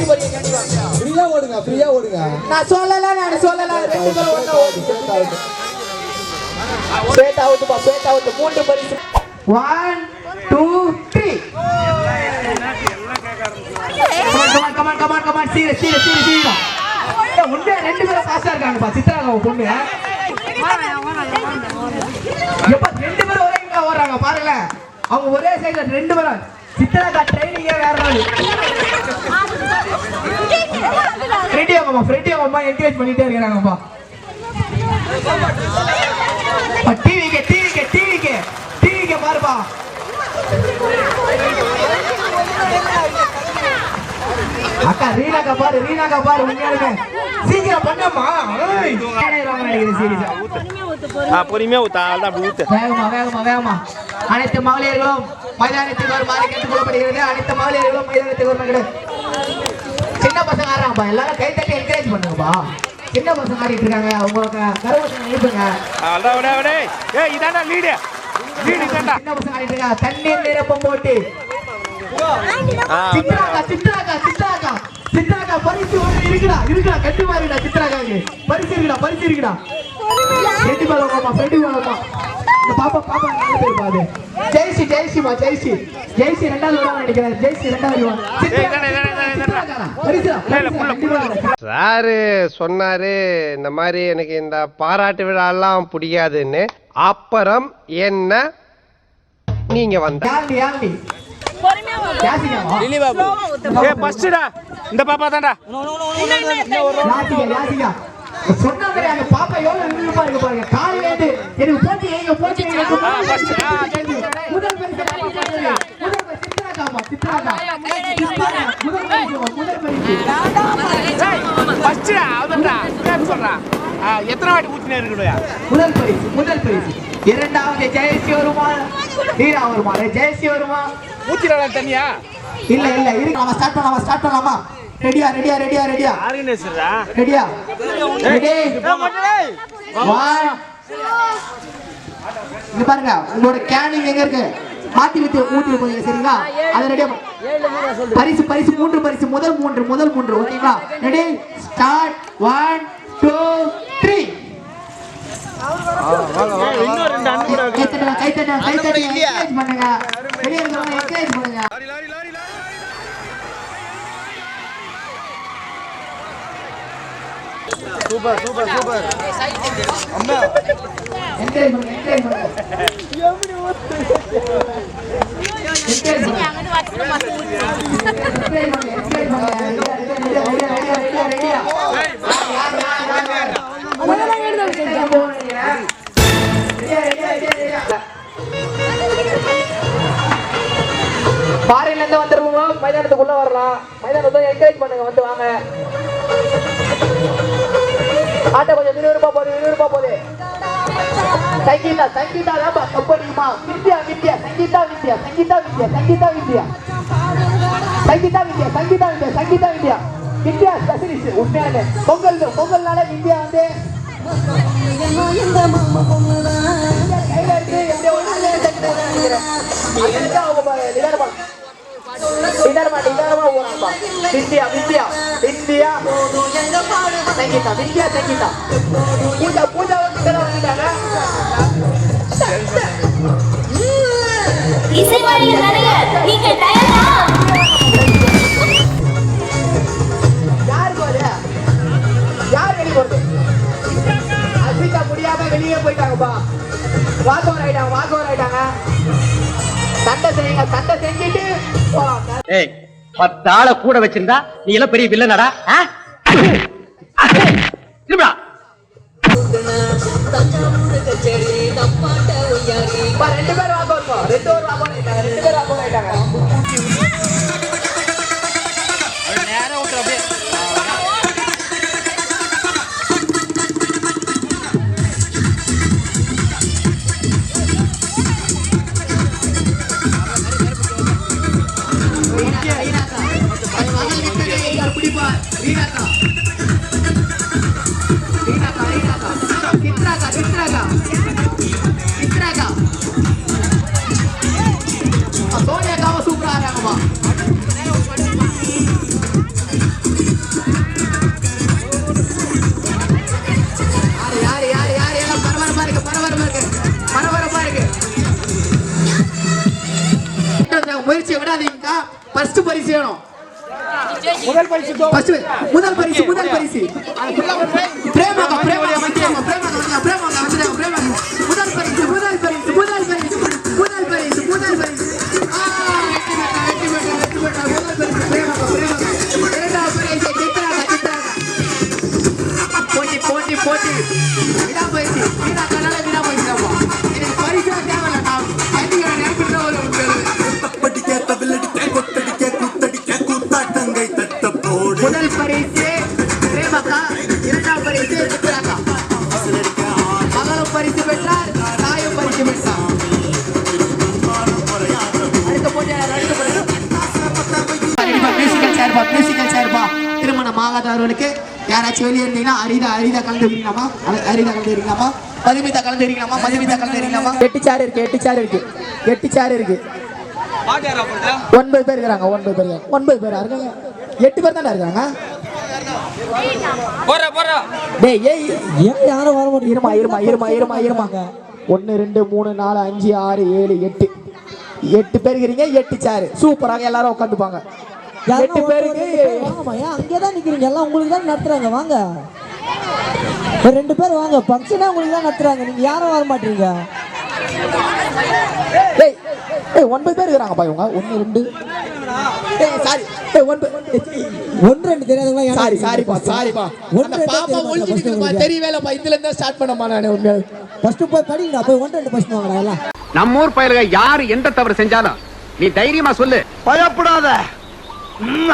ஃப்ரீயா ஓடுங்க நான் சொல்லல 2 பேரும் ஒண்ணா ஓடு ஸ்ட்ரைட் அவுட் 3 பரிசு 1 2 3 கமான் சீரியஸ் உண்டே 2 பேரும் பாஸா இருக்காங்க பா சித்ராங்க பொண்ணு எப்ப 2 பேரும் ஒரே இங்க ஓடுறாங்க பாருங்க அவங்க ஒரே சைடுல 2 பேரும் சித்ராக்கா ட்ரைனிங்கே வேற மாதிரி ஃப்ரெண்டி அம்மா என்கரேஜ் பண்ணிட்டே இருக்காங்கப்பா டிவிக்கு பாருப்பா அக்கா ரீனாக்கா பாரு உண்மையாலுமே சீக்கிரம் பண்ணம்மா பொறுமையா ஊத்தா அப்படி ஊத்து வேகமா அனைத்து மகளிர்களும் மைதானத்துக்கு வருமாறு கேட்டுக்கொள்ளப்படுகிறது அனைத்து மகளிர்களும் மைதானத்துக்கு வருமாறு சின்ன பசங்க ஆடுறாங்கப்பா எல்லாரும் கை தட்டி என்கரேஜ் பண்ணுங்கப்பா சின்ன பசங்க ஆடிட்டு இருக்காங்க உங்களுக்கு கரவசம் எழுப்புங்க சின்ன பசங்க ஆடிட்டு இருக்காங்க தண்ணீர் நிரப்பம் போட்டு சித்ராக்கா பரிசு இருக்குடா கட்டி மாறிடா சித்ராக்காக்கு பரிசு இருக்குடா ரெண்டு பாலமா பாப்பா பேர் பாரு ஜெய்சி ரெண்டாவது வருவாங்க நினைக்கிறேன் ஜெய்சி ரெண்டாவது சாரு சொன்னாரு இந்த மாதிரி எனக்கு இந்த பாராட்டு விழா எல்லாம் பிடிக்காதுன்னு அப்புறம் என்ன நீங்க வந்த இந்த பாப்பா தான்டா சொன்ன மாதிரி அந்த பாப்பா எவ்வளவு விருப்பமா இருக்கு பாருங்க காலையில இருந்து எனக்கு போட்டி முதல் எத்தனை வாட்டி ஊத்தினே இருக்கணும்யா முதல் பரிசு இரண்டாவது ஜெயஸ்ரீ வருமா ஹீரா வருமா ஜெயஸ்ரீ வருமா ஊத்திரா தனியா இல்ல இருக்கு நம்ம ஸ்டார்ட் பண்ணலாமா ரெடியா ஆர்கனைசரா ரெடியா ரெடி இங்க பாருங்க உங்களோட கேனிங் எங்க இருக்கு மாத்தி ஊத்தி போறீங்க சரிங்களா அது ரெடியா பரிசு 3 பரிசு முதல் 3 ஓகேங்களா ரெடி ஸ்டார்ட் 1 2 3 கை தட்டுங்க என்கரேஜ் பண்ணுங்க வெளிய இருக்கவங்க என்கரேஜ் பண்ணுங்க சூப்பர் அம்மா என்கரேஜ் பண்ணுங்க பாறையில இருந்து வந்துருவோம் மைதானத்துக்குள்ள வரலாம் மைதானத்தை என்கரேஜ் பண்ணுங்க வந்து வாங்க ஆட்ட கொஞ்சம் 200 ரூபாய் போகுது சங்கீதா தாப்பா கப்படிமா வித்யா சங்கீதா ஸ்பெஷலிஸ்ட் உண்மையானே பொங்கல்னால வித்யா வந்து கையில இருக்கு எப்படியோ நிதானமா போறாங்கப்பா வித்யா சங்கீதா பூஜா வந்துட்டாங்க யார் வெளியே போறது அஸ்விதா முடியாம வெளியே போயிட்டாங்கப்பா வாக் ஓவர் ஆயிட்டாங்க சண்டை செஞ்சுட்டு 10 ஆளை கூட வச்சிருந்தா நீ எல்லாம் பெரிய வில்லனடா திரும்பா 2 பேர் வாக் ஓவர் ஆயிட்டாங்க சோனியா காம சூப்பரா ஆறாங்கம்மா பிரேமாக்கா ஃபர்ஸ்ட் பரிசு வேணும். முதல் பரிசு தோ. ஃபர்ஸ்ட் முதல் பரிசு பிரேமாக்கா முதல் பரிசு போட்டி விடா பரிசு வீணா கண்ணால விடா பரிசு தான்ப்பா. எனக்கு பரிசு தேவையில்ல. நான் ஐடியா நேரத்துல ஒரு முதல் பரிசு பிரேமக்கா, இரண்டாம் பரிசு சித்ராக்கா. மகளும் பரிசு பெற்றார், தாயும் பரிசு பெற்றார். அடுத்த போட்டியாளர் மியூசிக்கல் சேர்ப்பா திருமணம் ஆகாதவர்களுக்கு யாராச்சும் வெளியே இருந்தீங்கன்னா அரிதா கலந்து இருக்கீங்களாமா மதுமிதா கலந்து இருக்கீங்களாமா 8 சேர் இருக்கு 9 பேர் இருக்காங்க 9 பேர் இருக்காங்க 8 பேர் தானே இருக்காங்க. டேய் ஏன் யாரும் வர மாட்டீங்க? இருமா 1 2 3 4 5 6 7 8 பேர் இருக்கீங்க 8 சேர் சூப்பராக எல்லாரும் உட்காந்துப்பாங்க. 8 பேருக்கு அங்கேதான் நிக்கிறீங்க எல்லாம் உங்களுக்கு தான் நடத்துறாங்க. வாங்க ஒரு 2 பேர் வாங்க, ஃபங்க்ஷனே உங்களுக்கு தான் நடத்துறாங்க. நீங்க யாரும் வர மாட்டீங்க. டேய் 9 பேர் இருக்காங்கப்பா இவங்க 1 2 சாரி 1 2 தெரியாதவங்க சாரிப்பா அந்த பாப்பா ஒளிஞ்சிருக்குப்பா தெரியவேலப்பா. இதுல இருந்தா ஸ்டார்ட் பண்ணமா நானே உண்மையா ஃபர்ஸ்ட் போய் படிங்கடா, போய் 1 2 ஃபர்ஸ்ட் வாங்கடா. எல்லாம் நம்ம ஊர் பயலுக யாரு எந்த தவறு செஞ்சாலும் நீ தைரியமா சொல்லு.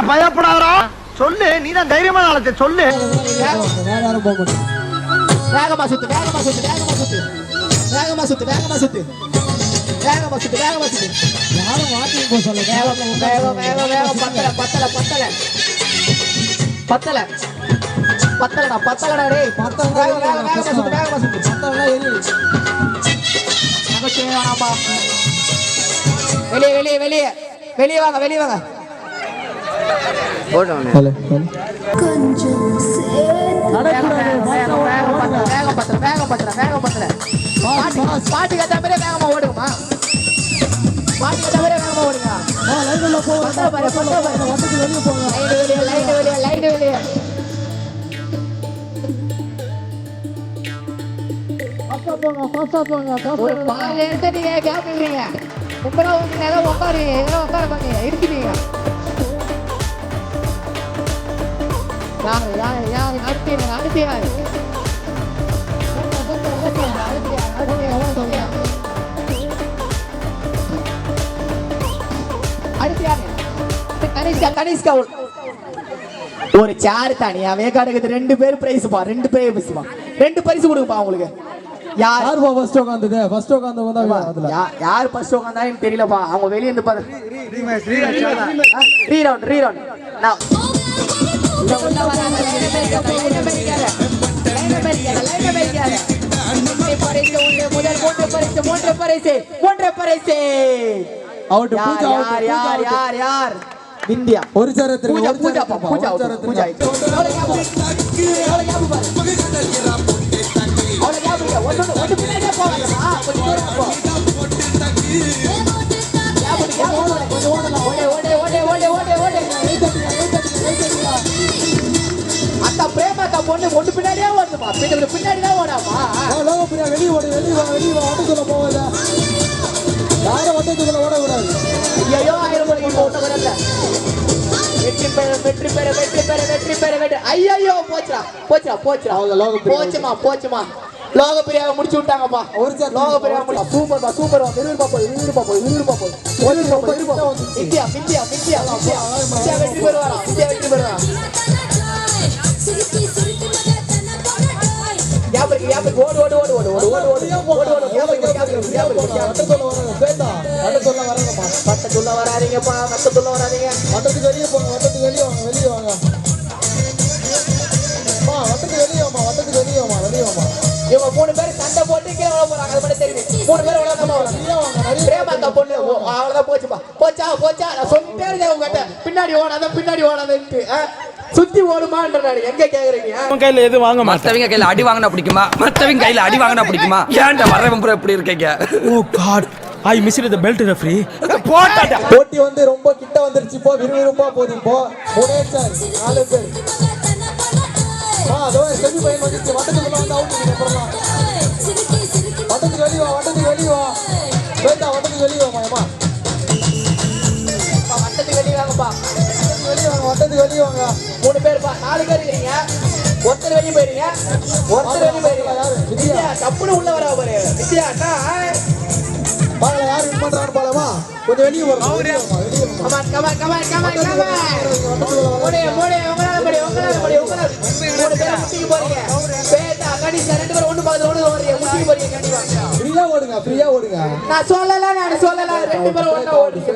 பயப்படாதடா சொல்லு. நீதான் தைரியமான ஆளத்தை சொல்லு. வேற யாரும் போக மாட்டோம். வேகமா சுத்து யாரும் வாக்கிங் போக சொல்லுங்க. பத்தலடா டேய் வேகமா சுத்து பத்தெல்லாம் எரியுது. வெளியே வாங்க பாட்டுக்கு ஏற்ற மாதிரி வேகமா ஓடுங்கம்மா. லைட் வெளியே ஒரு பால் எடுத்து நீங்க கேட்பீங்க. உட்காருங்க இருக்கீங்க. ஒரு சேர் தனியாவே கிடக்குது. 2 பேர் பிரைஸ்ப்பா 2 பரிசு கொடுப்பா உங்களுக்கு. யார் ஃபர்ஸ்ட் உட்கார்ந்தது? ஃபர்ஸ்ட் உட்கார்ந்தவங்க தான். யார் ஃபர்ஸ்ட் உட்கார்ந்தான்னு தெரியலப்பா. அவங்க வெளிய இருந்து பாரு. ரீரவுண்ட் நான் உள்ள வராங்க. மூன்று பரிசு யார் இந்தியா ஒரு சரத்துல பூஜா அந்த பிரேமாக்கா பொண்ணு ஒன்று பின்னாடியே ஓடுமா. பின்னாடிதான் ஓடாமா. வெளியே ஓட்டுக்குள்ள போவாத. யாரும் ஓட்டுக்குள்ள ஓடக்கூடாது. ஐயோ 1000 மணிக்கு ஓட்ட வரல. வெற்றி பெற ஐயோ போச்சுமா லோக பிரியாவை முடிச்சு விட்டாங்கப்பா. லோக பிரியாவை சூப்பர் இந்தியா வெற்றி பெறுவாரா? வராதீங்கப்பா. வட்டத்துக்கு வெளியே போங்க. வெளியே வாங்க. இவங்க 3 பேர் சண்டை போட்டு கீழே விழ போறாங்க. அது மட்டும் தெரியுது. 3 பேர் விழாம பிரேமாக்கா பொண்ணு அவ்வளவுதான் போச்சா. நான் சொல்லிட்டே இருக்கேன் உங்ககிட்ட பின்னாடி ஓடாதன்ட்டு. சுத்தி ஓடுமான்ற எங்க கேக்குறீங்க? உன் கையில எது வாங்க மாட்டேன். மத்தவங்க கையில அடி வாங்கினா பிடிக்குமா? ஏன்டா வரவன் பூரா இப்படி இருக்கீங்க? Oh god I miss the belt referee போட்டாடா. போட்டி வந்து ரொம்ப கிட்ட வந்துருச்சு. இப்போ விறுவிறுப்பா போகுது. இப்போ முனேசர் 4 பேர். அதோ செமி ஃபைனல் வந்துச்சு. வட்டத்துக்குள்ள வந்து அவுட் நீங்க அப்புறமா. வட்டத்துக்கு வெளிய வா, வட்டத்துக்கு வெளிய வா. வேண்டா வட்டத்துக்கு வெளிய வாமா அம்மா. வட்டத்துக்கு வெளியே வாங்கப்பா. வெளிய வாங்க, வட்டத்துக்கு வெளிய வாங்க. 3 பேர்ப்பா, 4 பேர் இருக்கீங்க. ஒருத்தர் வெளியே போயிருங்க, ஒருத்தர் வெளியே போயிருங்க. யாரு? விஜயா தப்புன்னு உள்ள வரா பாரு. விஜயா அண்ணா பாருங்க யார் வின் பண்றான்னு பாலமா. கொஞ்சம் வெளிய வா. வெளிய வாமா, வெளிய வாமா. Come on come on come on come on come on. மோடே மோடே உங்களால படி உங்களால 3 பேர் முட்டிக்கு போறீங்க. பேட்டா கணிசா 2 பேர் ஒண்ணு பக்கத்துல ஒண்ணு ஓடுறீங்க. முட்டிக்கு போறீங்க கண்டிப்பா. ஃப்ரீயா ஓடுங்க, ஃப்ரீயா ஓடுங்க. நான் சொல்லல 2 பேர் ஒண்ணா ஓடுறீங்க.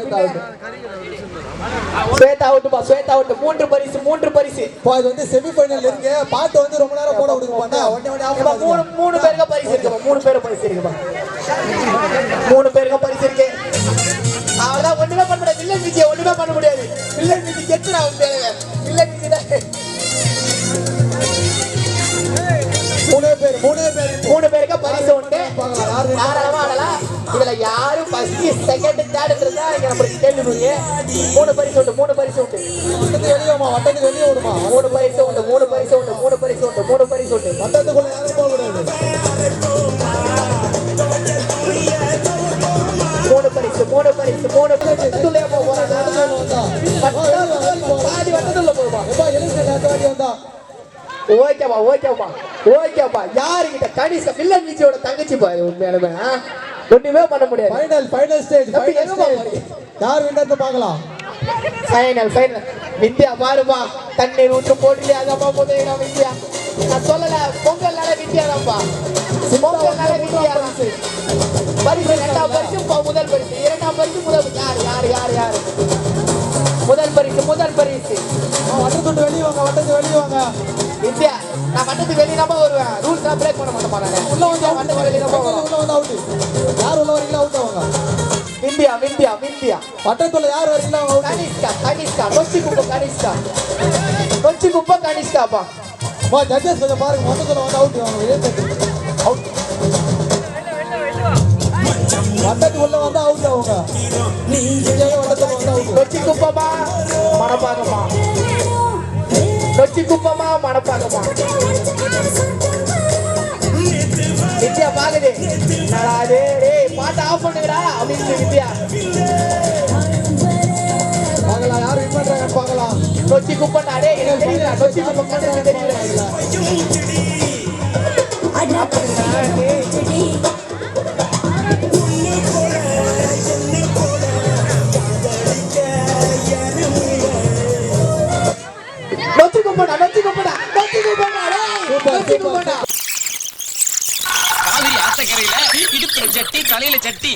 ஸ்வேதா அவுட்பா, ஸ்வேதா அவுட். 3 பரிசு 3 பரிசு. இப்போ இது வந்து செமி ஃபைனல் இருக்கு. பாட்டு வந்து ரொம்ப நேரம் போட விடுங்க பாட்டா. உடனே ஆஃப் இப்ப பண்ணுங்க. 3 பேருக்கு பரிசு இருக்குப்பா. 3 பேருக்கு பரிசு இருக்குப்பா. 3 பேருக்கு பரிசு இருக்கு. அவர்தான் ஒண்ணுமே பண்ண முடியாது. வில்லன் விஜய் ஒண்ணுமே பண்ண முடியாது. வில்லன் விஜய் கெத்துறா வந்து. வில்லன் விஜய் தான் 3 பேருக்கு பரிசு உண்டு. தாராளமா ஆடலாம். இதுல யாரும் ஃபர்ஸ்ட் செகண்ட் தேர்ட் இருந்தா இங்க நம்மளுக்கு கேள்விக்குரிய 3 பரிசு உண்டு. 3 பரிசு உண்டு. வட்டத்துக்கு வெளிய வாமா, வட்டத்துக்கு வெளிய ஓடுமா. 3 பரிசு உண்டு. 3 பரிசு உண்டு. 3 பரிசு உண்டு. 3 பரிசு உண்டு. வட்டத்துக்குள்ள யாரும் போக கூடாது. 3 பரிசு 3 பரிசு 3 வட்டத்துக்குள்ளே போக போறாங்க. பாதி வட்டத்துக்குள்ள போகுமா. எப்பா எழுந்து நேத்தாடி வந்தா. ஓகேப்பா ஓகேப்பா ஓகேப்பா. யாருக்கிட்ட கணிசா வில்லன் விஜயோட தங்கச்சி பாரு. உண்மையாலுமே ஒண்ணுமே பண்ண முடியாது. ஃபைனல் ஸ்டேஜ், தம்பி, ஃபைனல் எங்கப்பா ஸ்டேஜ். போறீங்க? யார் வின்னர்னு பார்க்கலாம். Final final. வித்யா பாருப்பா, தண்ணீர் ஊற்று போட்டுலே அதாப்பா போதும். வித்யா நான் சொல்லல, பொங்கல்னால வித்யா தான்ப்பா. பொங்கல்னால வித்யா தான். பரிசு 2ஆம் பரிசு முதல் பரிசு. 2ஆம் பரிசு முதல் பரிசு. யாரு முதல் பரிசு முதல் பரிசு. வட்டத்துக்கு வெளிய வாங்க, வட்டத்துக்கு வெளிய வாங்க. வித்யா நான் வட்டத்துக்கு வெளியிலாம வருவேன். ரூல்ஸ் பிரேக் பண்ண மாட்டேன் நான். உள்ள வந்து வட்டத்துக்கு வெளியில போவேன். உள்ள வந்து அவுட். யார் உள்ள வரீங்களா அவுட் ஆவாங்க. வித்யா வித்யா வித்யா. வட்டத்துக்குள்ள யார் வரீங்களா அவுட். கனிஷ்கா கனிஷ்கா நொச்சி குப்பை கனிஷ்கா. நொச்சி குப்பை கனிஷ்காப்பா. வா ஜட்ஜஸ் கொஞ்சம் பாருங்க. வட்டத்துக்குள்ள வந்து அவுட் வாங்க. வெளிய தட்டு. அவுட். வட்டத்துக்குள்ள வந்து அவுட் ஆவாங்க. நீங்க வட்டத்துக்குள்ள வந்து அவுட். நொச்சி குப்பமா மணப்பாகமா. நொச்சி குப்பமா மணப்பாகமா. வித்யா பாக்குது. என்னடா இது? டேய் பாட்டு ஆஃப் பண்ணுங்கடா அப்படின்னு வித்யா. பார்க்கலாம் யார் வின் பண்றாங்கன்னு பார்க்கலாம். நொச்சி குப்பனா டேய் எனக்கு தெரியல. நொச்சி குப்பை கண்டது தெரியல. நொச்சி குப்பனா நொச்சி குப்பனா நொச்சி குப்பனா டேய் நொச்சி குப்பனா. காவிரி ஆத்தக்கரையில இடுப்புல சட்டி தலையில சட்டி